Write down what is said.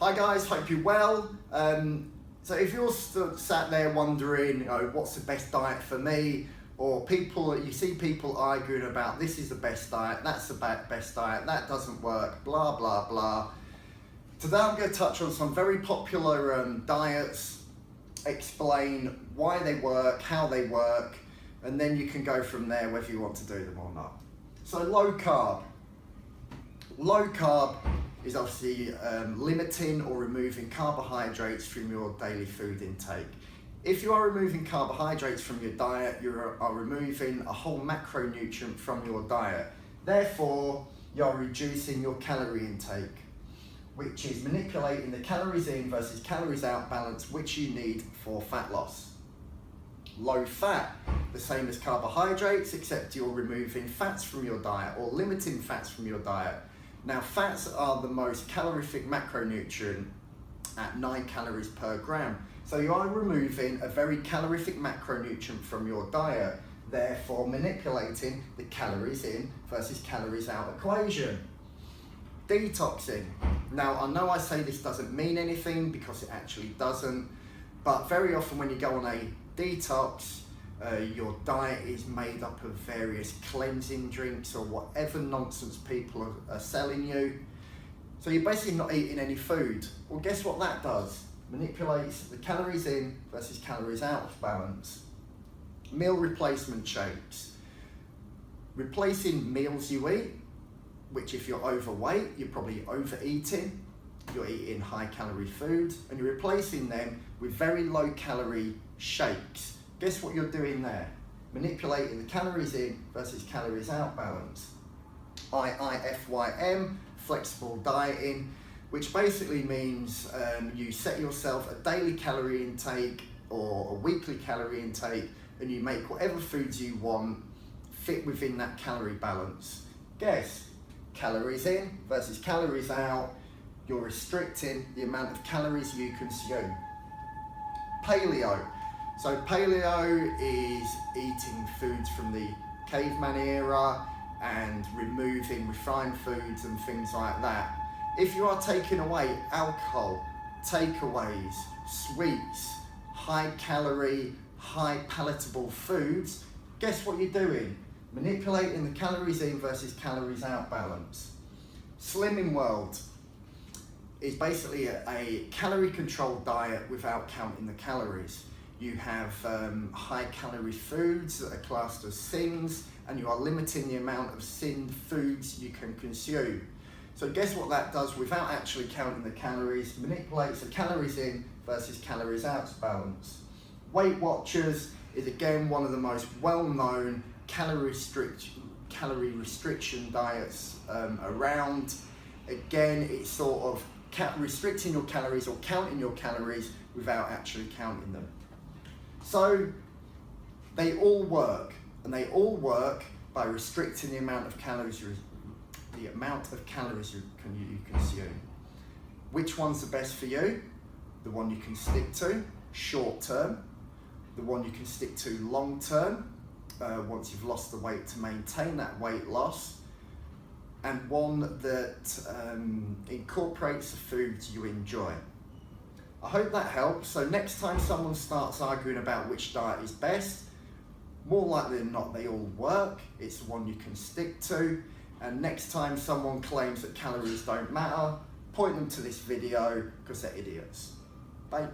Hi guys, hope you're well. So if you're sat there wondering, you know, what's the best diet for me, or you see people arguing about this is the best diet, that's the best diet, that doesn't work, blah, blah, blah. Today I'm going to touch on some very popular diets, explain why they work, how they work, and then you can go from there whether you want to do them or not. So low carb. Low carb is obviously limiting or removing carbohydrates from your daily food intake. If you are removing carbohydrates from your diet, you are removing a whole macronutrient from your diet. Therefore, you're reducing your calorie intake, which is manipulating the calories in versus calories out balance, which you need for fat loss. Low fat, the same as carbohydrates, except you're removing fats from your diet or limiting fats from your diet. Now, fats are the most calorific macronutrient at 9 calories per gram. So you are removing a very calorific macronutrient from your diet, therefore manipulating the calories in versus calories out equation. Detoxing. Now, I know I say this doesn't mean anything because it actually doesn't, but very often when you go on a detox, your diet is made up of various cleansing drinks or whatever nonsense people are selling you. So you're basically not eating any food. Well, guess what that does? Manipulates the calories in versus calories out balance. Meal replacement shakes. Replacing meals you eat, which if you're overweight, you're probably overeating. You're eating high calorie food and you're replacing them with very low calorie shakes. Guess what you're doing there? Manipulating the calories in versus calories out balance. IIFYM, flexible dieting, which basically means you set yourself a daily calorie intake or a weekly calorie intake and you make whatever foods you want fit within that calorie balance. Guess, calories in versus calories out, you're restricting the amount of calories you consume. Paleo. So paleo is eating foods from the caveman era and removing refined foods and things like that. If you are taking away alcohol, takeaways, sweets, high calorie, high palatable foods, guess what you're doing? Manipulating the calories in versus calories out balance. Slimming World is basically a calorie controlled diet without counting the calories. You have high calorie foods that are classed as sins, and you are limiting the amount of sin foods you can consume. So guess what that does without actually counting the calories? Manipulates the calories in versus calories out balance. Weight Watchers is again one of the most well-known calorie restriction diets around. Again, it's sort of restricting your calories or counting your calories without actually counting them. So they all work, and they all work by restricting the amount of calories you consume. Which one's the best for you? The one you can stick to short term, the one you can stick to long term, once you've lost the weight to maintain that weight loss, and one that incorporates the foods you enjoy. I hope that helps. So next time someone starts arguing about which diet is best, more likely than not they all work. It's the one you can stick to. And next time someone claims that calories don't matter, point them to this video because they're idiots. Bye.